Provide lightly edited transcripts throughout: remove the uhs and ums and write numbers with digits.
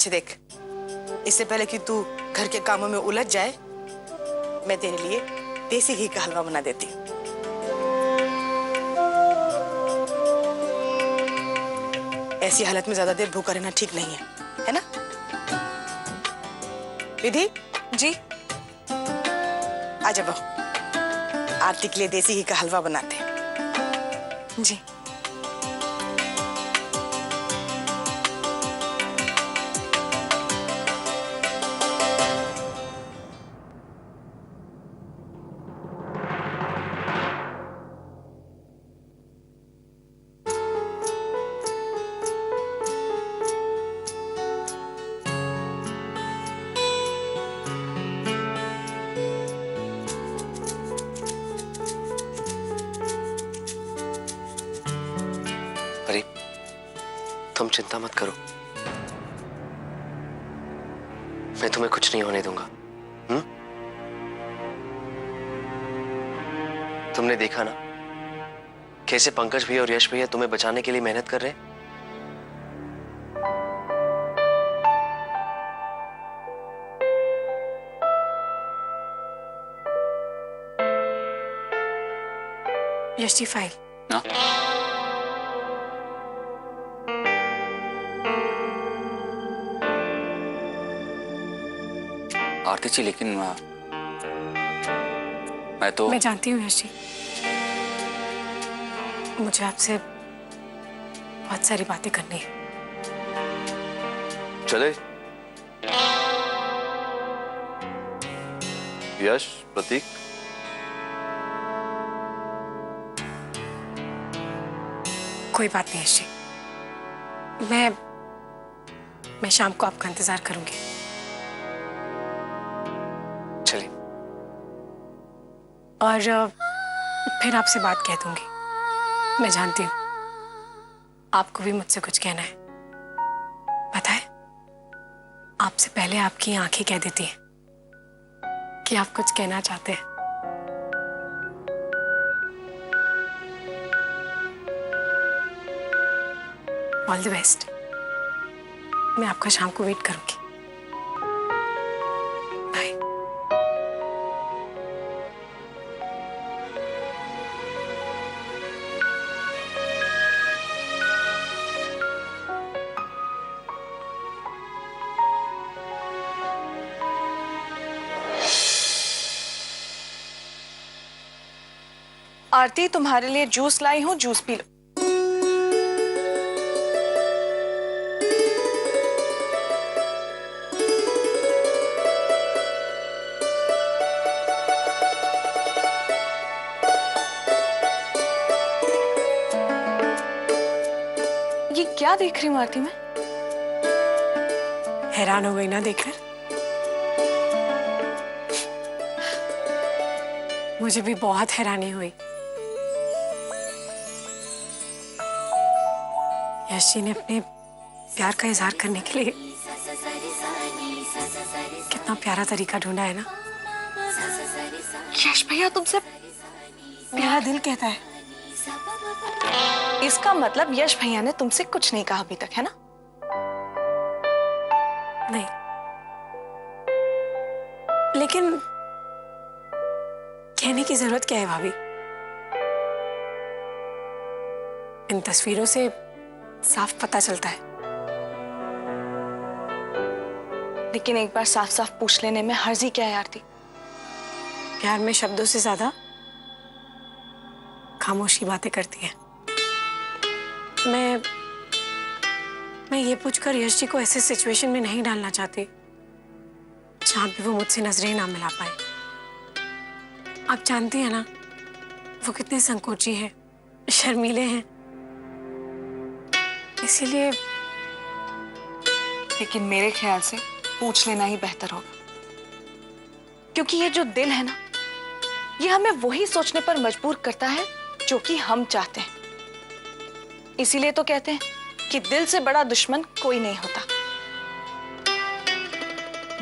अच्छा देख, इससे पहले कि तू घर के कामों में उलझ जाए, मैं तेरे लिए देसी घी का हलवा बना देती हूँ। ऐसी हालत में ज्यादा देर भूखा रहना ठीक नहीं है ना? विधि जी। आजा बहू, आरती के लिए देसी घी का हलवा बनाते हैं। जी। परी, तुम चिंता मत करो, मैं तुम्हें कुछ नहीं होने दूंगा। तुमने देखा ना कैसे पंकज भैया और यश भैया तुम्हें बचाने के लिए मेहनत कर रहे हैं। यश जी, फाइल। ना? आरती जी, लेकिन मैं जानती हूँ यश जी, मुझे आपसे बहुत सारी बातें करनी है। चले। यश, प्रतीक, कोई बात नहीं यश जी, मैं शाम को आपका इंतजार करूंगी। चलिए। और फिर आपसे बात कह दूंगी। मैं जानती हूँ आपको भी मुझसे कुछ कहना है। पता है, आपसे पहले आपकी आंखें कह देती हैं कि आप कुछ कहना चाहते हैं। All the best. मैं आपका शाम को वेट करूंगी। बाय। आरती, तुम्हारे लिए जूस लाई हूँ, जूस पी लो। ये क्या देख रही हूँ आरती मैं? हैरान हो गई ना देखकर? मुझे भी बहुत हैरानी हुई। यश जी ने अपने प्यार का इजहार करने के लिए कितना प्यारा तरीका ढूंढा है ना। यश भैया तुमसे मेरा दिल कहता है। इसका मतलब यश भैया ने तुमसे कुछ नहीं कहा अभी तक, है ना? नहीं, लेकिन कहने की जरूरत क्या है भाभी? इन तस्वीरों से साफ पता चलता है। लेकिन एक बार साफ साफ पूछ लेने में हर्जी क्या है आरती? प्यार में शब्दों से ज्यादा खामोशी बातें करती है। मैं ये पूछकर यश जी को ऐसे सिचुएशन में नहीं डालना चाहती जहां भी वो मुझसे नजरें ना मिला पाए। आप जानती हैं ना वो कितने संकोची हैं, शर्मीले हैं। इसीलिए लेकिन मेरे ख्याल से पूछ लेना ही बेहतर होगा, क्योंकि ये जो दिल है ना, ये हमें वही सोचने पर मजबूर करता है जो कि हम चाहते हैं। इसीलिए तो कहते हैं कि दिल से बड़ा दुश्मन कोई नहीं होता।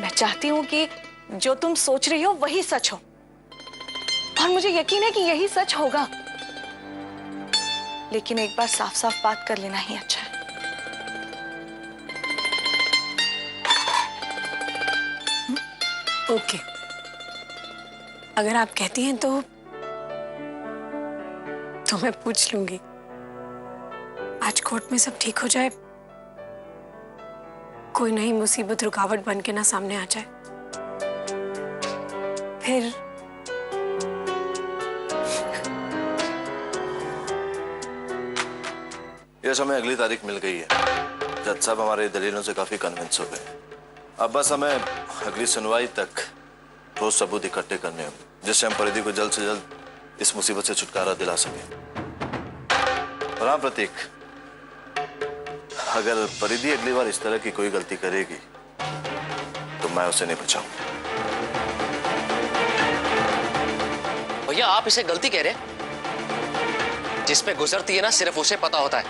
मैं चाहती हूं कि जो तुम सोच रही हो वही सच हो, और मुझे यकीन है कि यही सच होगा। लेकिन एक बार साफ साफ बात कर लेना ही अच्छा है। ओके, अगर आप कहती हैं तो मैं पूछ लूंगी। आज कोर्ट में सब ठीक हो जाए, कोई नई मुसीबत रुकावट बन के ना सामने आ जाए, फिर यस, हमें अगली तारीख मिल गई है। जज साहब हमारे दलीलों से काफी कन्विंस हो गए। अब बस हमें अगली सुनवाई तक ठोस सबूत इकट्ठे करने होंगे, जिससे हम परिधि को जल्द से जल्द इस मुसीबत से छुटकारा दिला सकें। और हाँ प्रतीक, अगर परिधि अगली बार इस तरह की कोई गलती करेगी तो मैं उसे नहीं बचाऊंगा। भैया आप इसे गलती कह रहे हैं? जिसपे गुजरती है ना सिर्फ उसे पता होता है।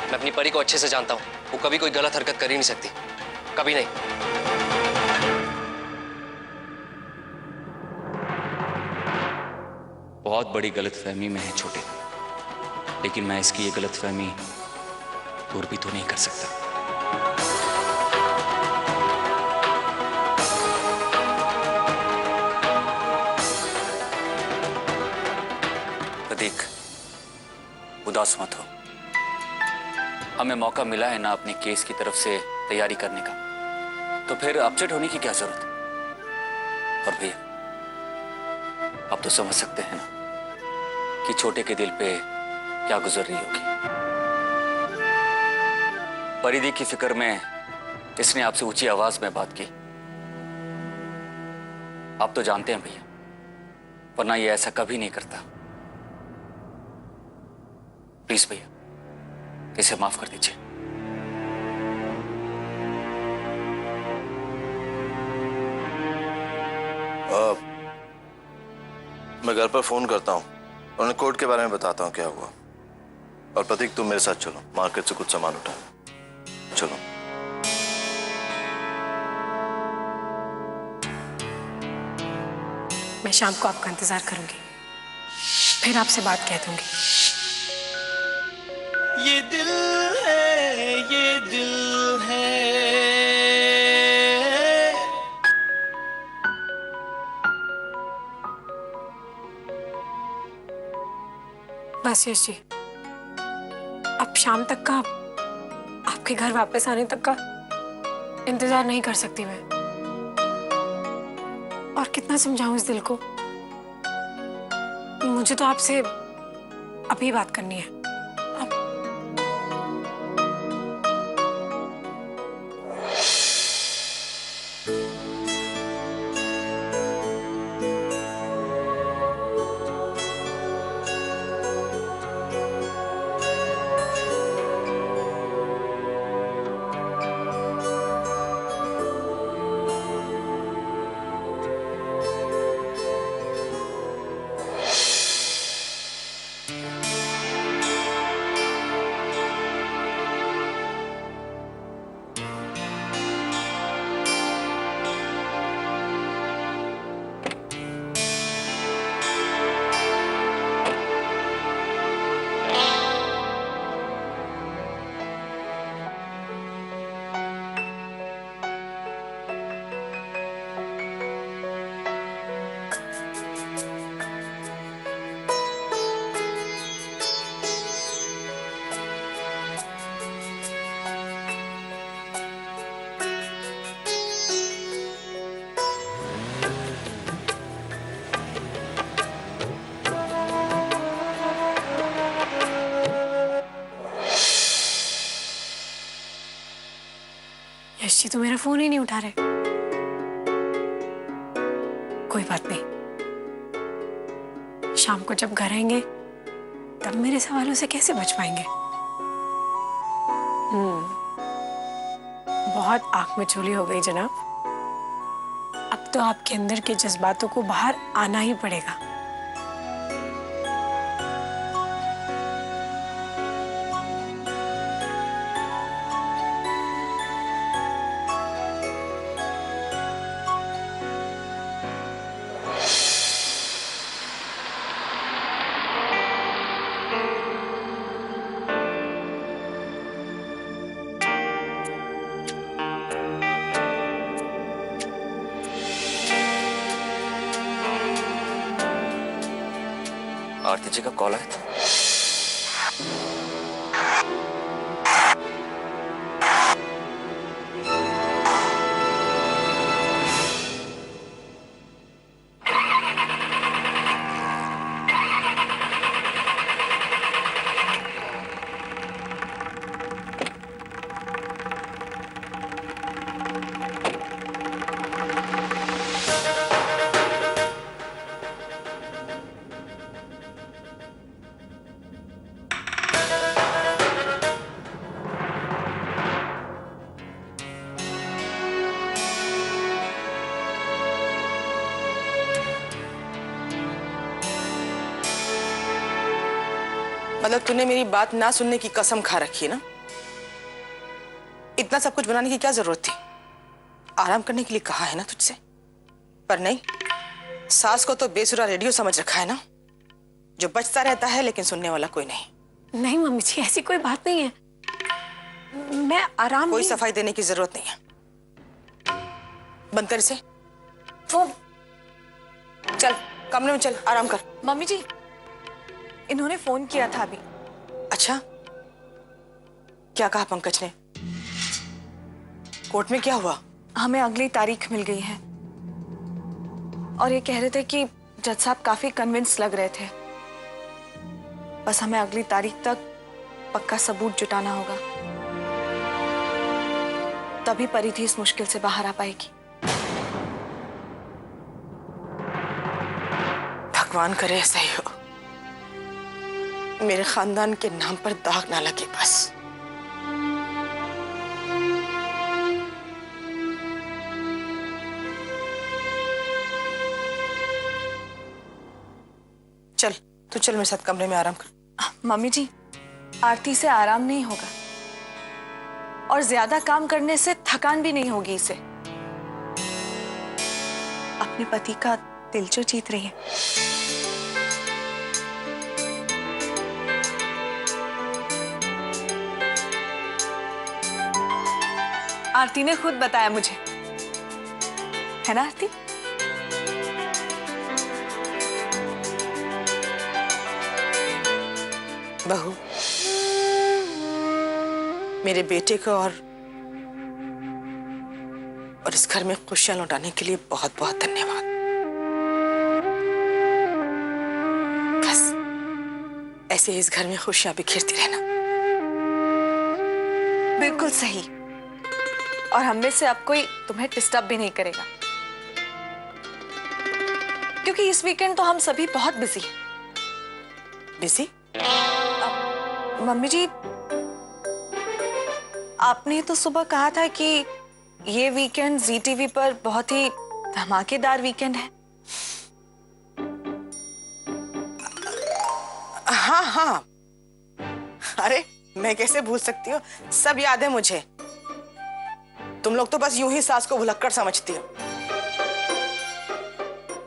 मैं अपनी परी को अच्छे से जानता हूं, वो कभी कोई गलत हरकत कर ही नहीं सकती, कभी नहीं। बहुत बड़ी गलतफहमी में है छोटे, लेकिन मैं इसकी ये गलतफहमी दूर भी तो नहीं कर सकता। प्रतीक, उदास मत हो। हमें मौका मिला है ना अपने केस की तरफ से तैयारी करने का, तो फिर अपसेट होने की क्या जरूरत है। और भैया आप तो समझ सकते हैं ना कि छोटे के दिल पे क्या गुजर रही होगी। परिधि की फिक्र में इसने आपसे ऊंची आवाज में बात की। आप तो जानते हैं भैया, वरना ये ऐसा कभी नहीं करता। प्लीज भैया, इसे माफ कर दीजिए। मैं घर पर फोन करता हूँ और उन्हें कोर्ट के बारे में बताता हूँ क्या हुआ। और प्रतीक तुम मेरे साथ चलो, मार्केट से कुछ सामान उठा। चलो। मैं शाम को आपका इंतजार करूंगी, फिर आपसे बात कह दूंगी। ये दिल है, ये दिल है। बस यश जी, अब शाम तक का, आपके घर वापस आने तक का इंतजार नहीं कर सकती मैं। और कितना समझाऊं इस दिल को। मुझे तो आपसे अभी बात करनी है। यश जी तो मेरा फोन ही नहीं उठा रहे। कोई बात नहीं, शाम को जब घर आएंगे तब मेरे सवालों से कैसे बच पाएंगे। बहुत आंख में चोली हो गई जनाब। अब तो आपके अंदर के जज्बातों को बाहर आना ही पड़ेगा। आरती जी का कॉल आया था। मतलब तूने मेरी बात ना सुनने की कसम खा रखी है ना? इतना सब कुछ बनाने की क्या जरूरत थी? आराम करने के लिए कहा है ना तुझसे, पर नहीं, सास को तो बेसुरा रेडियो समझ रखा है ना, जो बजता रहता है लेकिन सुनने वाला कोई नहीं। नहीं मम्मी जी, ऐसी कोई बात नहीं है। मैं आराम कोई नहीं... सफाई देने की जरूरत नहीं है। बंद कर इसे। वो चल कमरे में चल, आराम कर। मम्मी जी, इन्होंने फोन किया था अभी। अच्छा, क्या कहा पंकज ने? कोर्ट में क्या हुआ? हमें अगली तारीख मिल गई है और ये कह रहे थे कि जज साहब काफी कन्विंस लग रहे थे। बस हमें अगली तारीख तक पक्का सबूत जुटाना होगा, तभी परिधि इस मुश्किल से बाहर आ पाएगी। भगवान करे ऐसा ही हो, मेरे खानदान के नाम पर दाग ना लगे बस। चल तू चल मेरे साथ कमरे में आराम कर। मम्मी जी, आरती से आराम नहीं होगा और ज्यादा काम करने से थकान भी नहीं होगी इसे। अपने पति का दिल जो जीत रही है। आरती ने खुद बताया मुझे, है ना आरती? बहू, मेरे बेटे को और इस घर में खुशियां लौटाने के लिए बहुत बहुत धन्यवाद। बस ऐसे इस घर में खुशियां बिखेरती रहना। बिल्कुल सही। और हम में से अब कोई तुम्हें डिस्टर्ब भी नहीं करेगा, क्योंकि इस वीकेंड तो हम सभी बहुत बिजी हैं। बिजी? मम्मी जी, आपने तो सुबह कहा था कि ये वीकेंड जी टीवी पर बहुत ही धमाकेदार वीकेंड है। हाँ हाँ, अरे मैं कैसे भूल सकती हूँ, सब याद है मुझे। तुम लोग तो बस यूं ही सास को भुलक्कड़ समझती हो।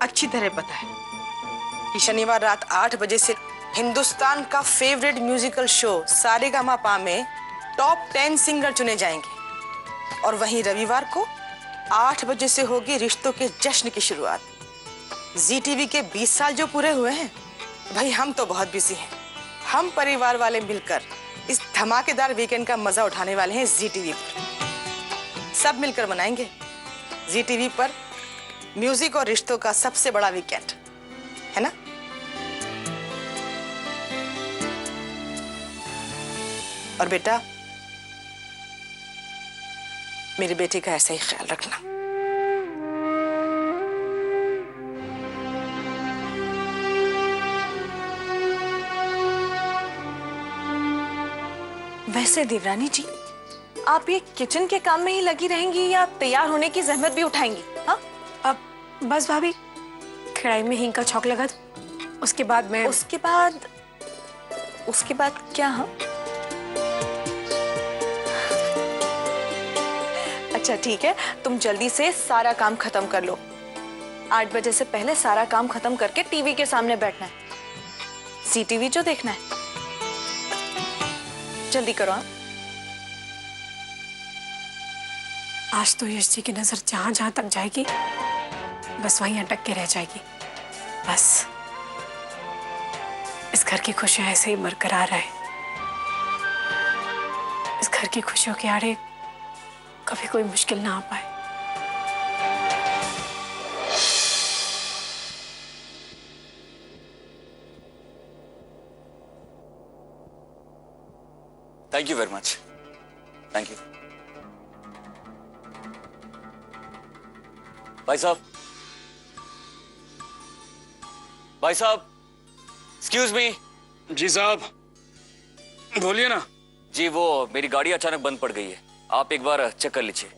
अच्छी तरह पता है कि शनिवार रात 8 बजे से हिंदुस्तान का फेवरेट म्यूजिकल शो सारेगामापा में टॉप 10 सिंगर चुने जाएंगे और वहीं रविवार को 8 बजे से होगी रिश्तों के जश्न की शुरुआत। जी टीवी के 20 साल जो पूरे हुए हैं, भाई हम तो बहुत बिजी हैं। हम परिवार वाले मिलकर इस धमाकेदार वीकेंड का मजा उठाने वाले हैं जी टीवी पर। सब मिलकर मनाएंगे जी टीवी पर म्यूजिक और रिश्तों का सबसे बड़ा वीकेंड, है ना? और बेटा, मेरे बेटे का ऐसा ही ख्याल रखना। वैसे देवरानी जी, आप ये किचन के काम में ही लगी रहेंगी या तैयार होने की जहमत भी उठाएंगी? हाँ, अब बस भाभी, कढ़ाई में हींग का छौंक लगा दो, उसके बाद मैं... उसके बाद क्या? हाँ, अच्छा ठीक है, तुम जल्दी से सारा काम खत्म कर लो। 8 बजे से पहले सारा काम खत्म करके टीवी के सामने बैठना है। जी टीवी जो देखना है, जल्दी करो। हाँ, आज तो यश जी की नजर जहां जहां तक जाएगी, बस वहीं अटक के रह जाएगी। बस इस घर की खुशियां ऐसे ही बरकरार रहे, इस घर की खुशियों के आड़े कभी कोई मुश्किल ना आ पाए। Thank you very much. Thank you. भाई साहब, भाई साहब, एक्सक्यूज मी। जी साहब, बोलिए ना। जी वो मेरी गाड़ी अचानक बंद पड़ गई है, आप एक बार चेक कर लीजिए।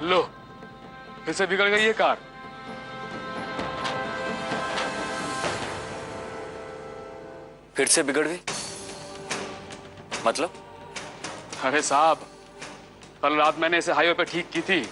लो, फिर से बिगड़ गई है कार। फिर से बिगड़ गई मतलब? अरे साहब, कल रात मैंने इसे हाईवे पे ठीक की थी।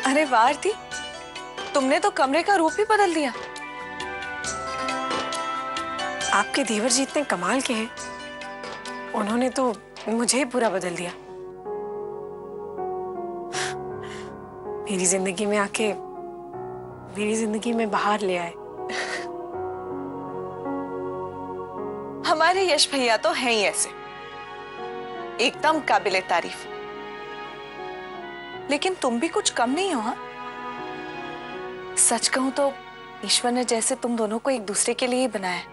अरे वाह आरती, तुमने तो कमरे का रूप ही बदल दिया। आपके देवर जी इतने कमाल के हैं, उन्होंने तो मुझे ही पूरा बदल दिया। मेरी जिंदगी में आके मेरी जिंदगी में बाहर ले आए। हमारे यश भैया तो हैं ही ऐसे, एकदम काबिले तारीफ। लेकिन तुम भी कुछ कम नहीं हो। हाँ, सच कहूं तो ईश्वर ने जैसे तुम दोनों को एक दूसरे के लिए ही बनाया है।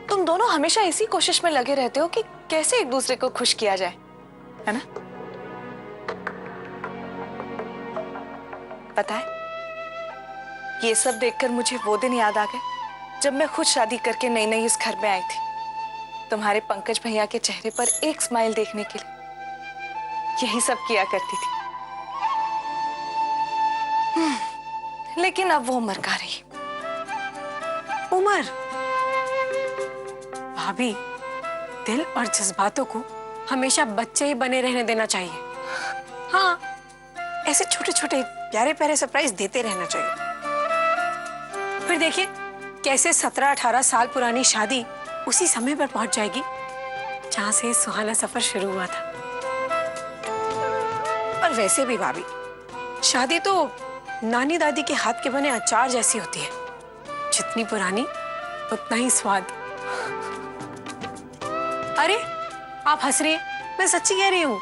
तुम दोनों हमेशा इसी कोशिश में लगे रहते हो कि कैसे एक दूसरे को खुश किया जाए, है ना? पता है, ये सब देखकर मुझे वो दिन याद आ गए जब मैं खुद शादी करके नई नई इस घर में आई थी, तुम्हारे पंकज भैया के चेहरे पर एक स्माइल देखने के लिए। यही सब किया करती थी। लेकिन अब वो उम्र का रही। उमर, भाभी, दिल और जज्बातों को हमेशा बच्चे ही बने रहने देना चाहिए। हाँ, ऐसे छोटे छोटे प्यारे प्यारे सरप्राइज देते रहना चाहिए। फिर देखिए कैसे 17-18 साल पुरानी शादी उसी समय पर पहुंच जाएगी जहां से सुहाना सफर शुरू हुआ था। और वैसे भी भाभी, शादी तो नानी दादी के हाथ के बने अचार जैसी होती है, जितनी पुरानी उतना ही स्वाद। अरे आप हंस रही हैं, मैं सच्ची कह रही हूं।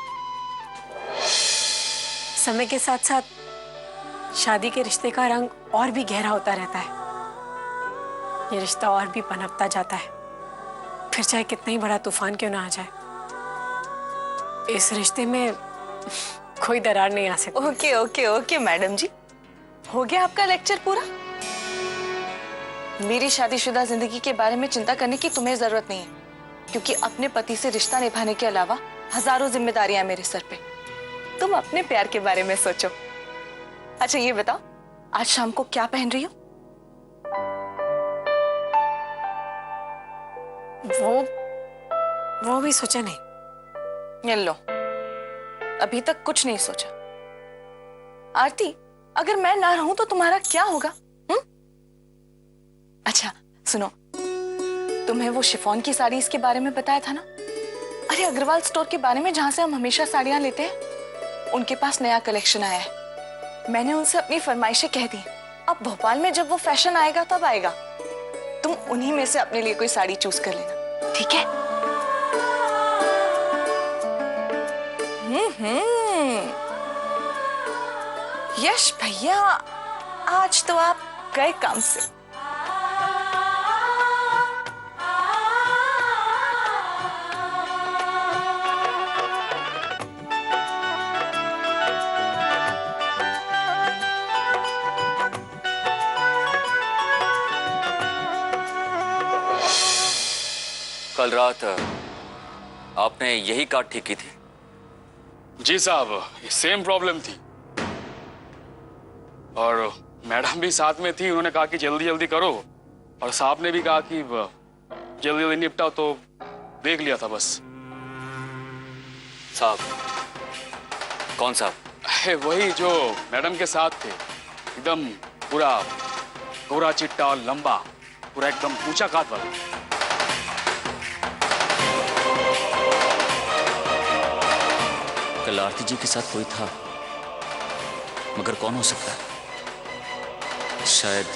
समय के साथ साथ शादी के रिश्ते का रंग और भी गहरा होता रहता है। ये रिश्ता और भी पनपता जाता है, फिर चाहे कितना ही बड़ा तूफान क्यों ना आ जाए, इस रिश्ते में कोई दरार नहीं आ सकती। ओके ओके ओके मैडम जी, हो गया आपका लेक्चर पूरा। मेरी शादीशुदा जिंदगी के बारे में चिंता करने की तुम्हें जरूरत नहीं है, क्योंकि अपने पति से रिश्ता निभाने के अलावा हजारों जिम्मेदारियां मेरे सर पे। तुम अपने प्यार के बारे में सोचो। अच्छा ये बताओ, आज शाम को क्या पहन रही हो? वो भी सोचा नहीं। ये लो, अभी तक कुछ नहीं सोचा। आरती, अगर मैं ना रहूं तो तुम्हारा क्या होगा? अच्छा सुनो, तुम्हें वो शिफॉन की साड़ी इसके बारे में बताया था ना? अरे अग्रवाल स्टोर के बारे में, जहां से हम हमेशा साड़ियां लेते हैं, उनके पास नया कलेक्शन आया है। मैंने उनसे अपनी फरमाइशें कह दी। अब भोपाल में जब वो फैशन आएगा तब आएगा। तुम उन्हीं में से अपने लिए कोई साड़ी चूज कर लेना, ठीक है? यश भैया, आज तो आप गए काम से। कल रात आपने यही कार ठीक की थी? जी साहब, ये सेम प्रॉब्लम थी और मैडम भी साथ में थी। उन्होंने कहा कि जल्दी जल्दी करो और साहब ने भी कहा कि जल्दी जल्दी निपटाओ, तो देख लिया था बस। साहब? कौन साहब? वही जो मैडम के साथ थे, एकदम पूरा गोरा चिट्टा और लंबा, पूरा एकदम ऊंचा काट वाला। कल आरती जी के साथ कोई था, मगर कौन हो सकता है? शायद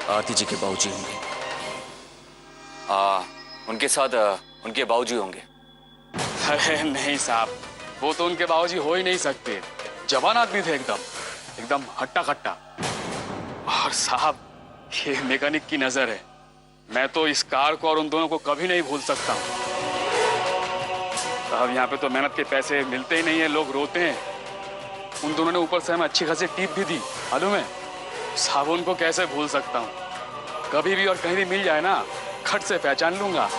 आरती जी के बाबूजी होंगे। उनके साथ उनके बाबूजी होंगे। अरे नहीं साहब, वो तो उनके बाबूजी हो ही नहीं सकते। जवान आदमी थे, एकदम एकदम हट्टा कट्टा। और साहब, ये मैकेनिक की नजर है। मैं तो इस कार को और उन दोनों को कभी नहीं भूल सकता हूँ। साहब, यहाँ पे तो मेहनत के पैसे मिलते ही नहीं है, लोग रोते हैं। उन दोनों ने ऊपर से हमें अच्छी खासी टिप भी दी, मालूम है साहब। उनको कैसे भूल सकता हूँ? कभी भी और कहीं भी मिल जाए ना, खट से पहचान लूंगा।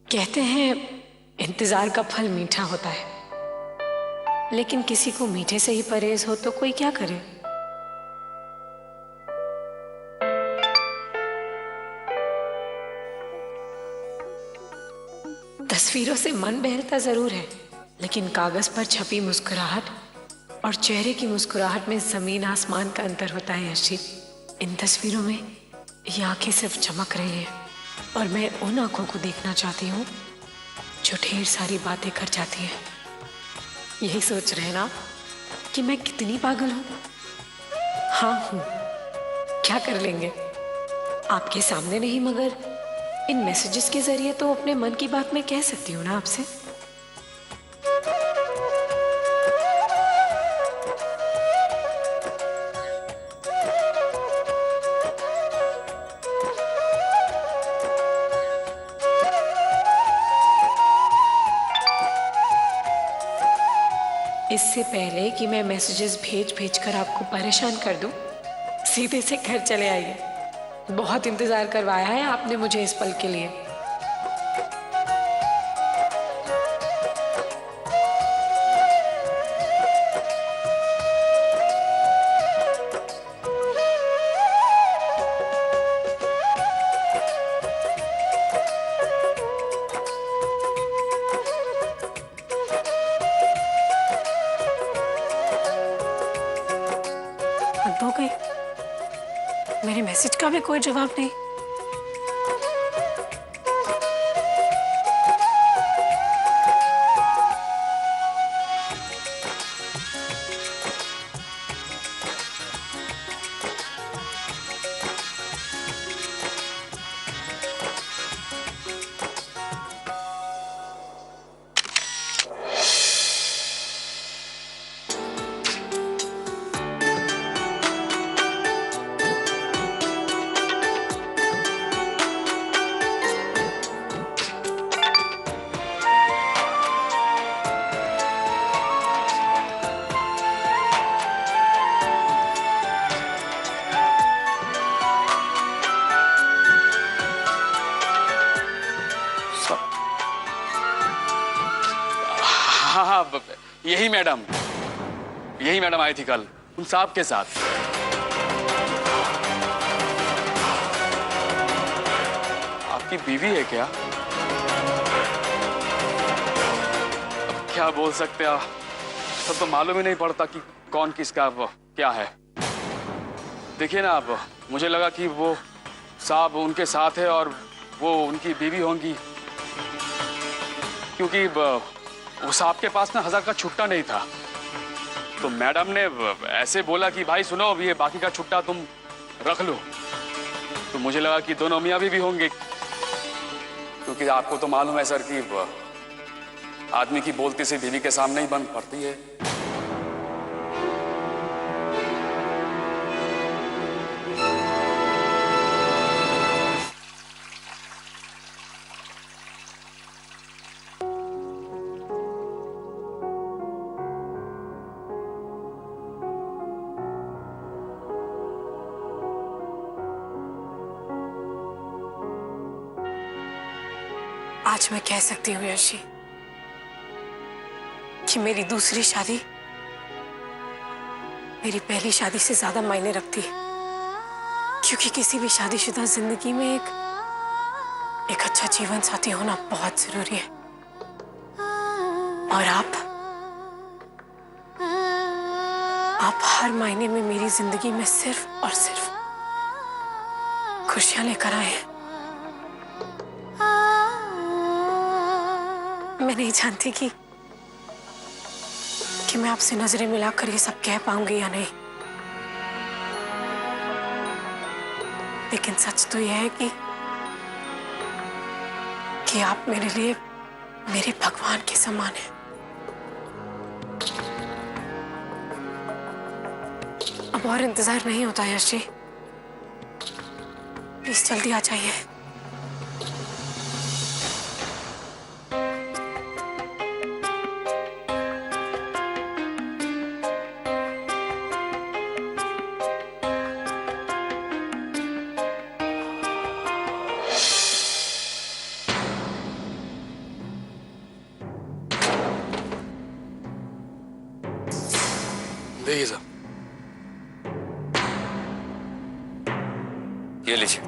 कहते हैं इंतजार का फल मीठा होता है, लेकिन किसी को मीठे से ही परहेज हो तो कोई क्या करे। तस्वीरों से मन बहलता जरूर है, लेकिन कागज पर छपी मुस्कुराहट और चेहरे की मुस्कुराहट में जमीन आसमान का अंतर होता है। यशी, इन तस्वीरों में ये आंखें सिर्फ चमक रही हैं और मैं उन आंखों को देखना चाहती हूँ जो ढेर सारी बातें कर जाती हैं। यही सोच रहे ना कि मैं कितनी पागल हूँ? हाँ हूँ, क्या कर लेंगे? आपके सामने नहीं, मगर इन मैसेजेस के जरिए तो अपने मन की बात मैं कह सकती हूँ ना आपसे। इससे पहले कि मैं मैसेजेस भेज भेज कर आपको परेशान कर दूं, सीधे से घर चले आइए। बहुत इंतजार करवाया है आपने मुझे इस पल के लिए। हद हो गई, मेरे मैसेज का भी कोई जवाब नहीं। मैडम, यही मैडम आई थी कल उन साहब के साथ। आपकी बीवी है क्या? अब क्या बोल सकते हैं, सब तो मालूम ही नहीं पड़ता कि कौन किसका क्या है। देखिए ना, अब मुझे लगा कि वो साहब उनके साथ है और वो उनकी बीवी होंगी, क्योंकि वो साहब के पास ना 1000 का छुट्टा नहीं था। तो मैडम ने ऐसे बोला कि भाई सुनो, ये बाकी का छुट्टा तुम रख लो। तो मुझे लगा कि दोनों मियाँ बीवी होंगे, क्योंकि आपको तो मालूम है सर कि आदमी की बोलती से बीवी के सामने ही बंद पड़ती है। आज मैं कह सकती हूँ यशी कि मेरी दूसरी शादी मेरी पहली शादी से ज्यादा मायने रखती है, क्योंकि किसी भी शादीशुदा जिंदगी में एक अच्छा जीवन साथी होना बहुत जरूरी है। और आप हर महीने में मेरी जिंदगी में सिर्फ और सिर्फ खुशियां लेकर आए हैं। मैं नहीं जानती कि मैं आपसे नजरें मिलाकर ये सब कह पाऊंगी या नहीं, लेकिन सच तो यह है कि आप मेरे लिए मेरे भगवान के समान हैं। अब और इंतजार नहीं होता यश जी, प्लीज जल्दी आ जाइए। देखिए साहब, ये लीजिए।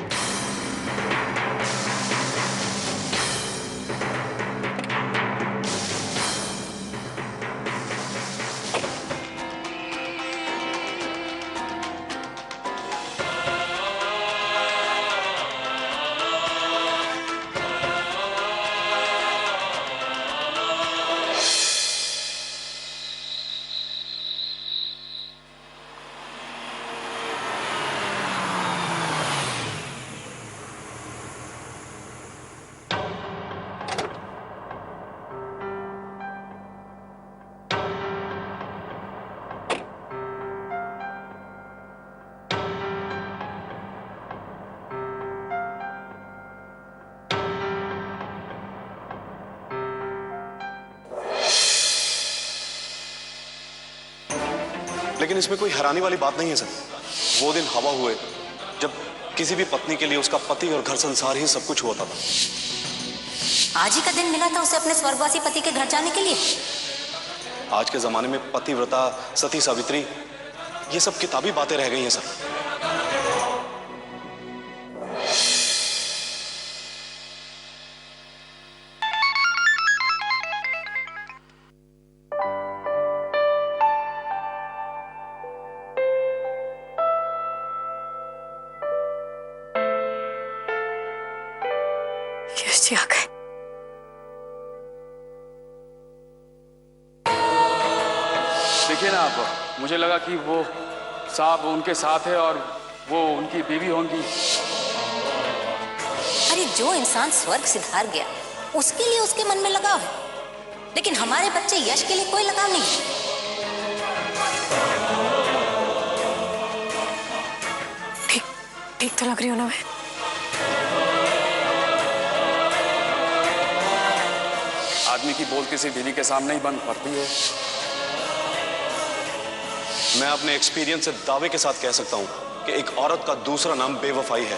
लेकिन इसमें कोई हैरानी वाली बात नहीं है सर। वो दिन हवा हुए जब किसी भी पत्नी के लिए उसका पति और घर संसार ही सब कुछ होता था। आज ही का दिन मिला था उसे अपने स्वर्गवासी पति के घर जाने के लिए। आज के जमाने में पतिव्रता, सती सावित्री, ये सब किताबी बातें रह गई हैं सर। यश जी आ गए। देखिए ना आप, मुझे लगा कि वो साहब उनके साथ है और वो उनकी बीवी होंगी। अरे जो इंसान स्वर्ग सिधार गया उसके लिए उसके मन में लगाव है, लेकिन हमारे बच्चे यश के लिए कोई लगाव नहीं है। ठीक तो लग रही हूँ ना मैं? आदमी की बोलती से बीवी के सामने ही बंद पड़ती है। मैं अपने एक्सपीरियंस से दावे के साथ कह सकता हूं कि एक औरत का दूसरा नाम बेवफाई है।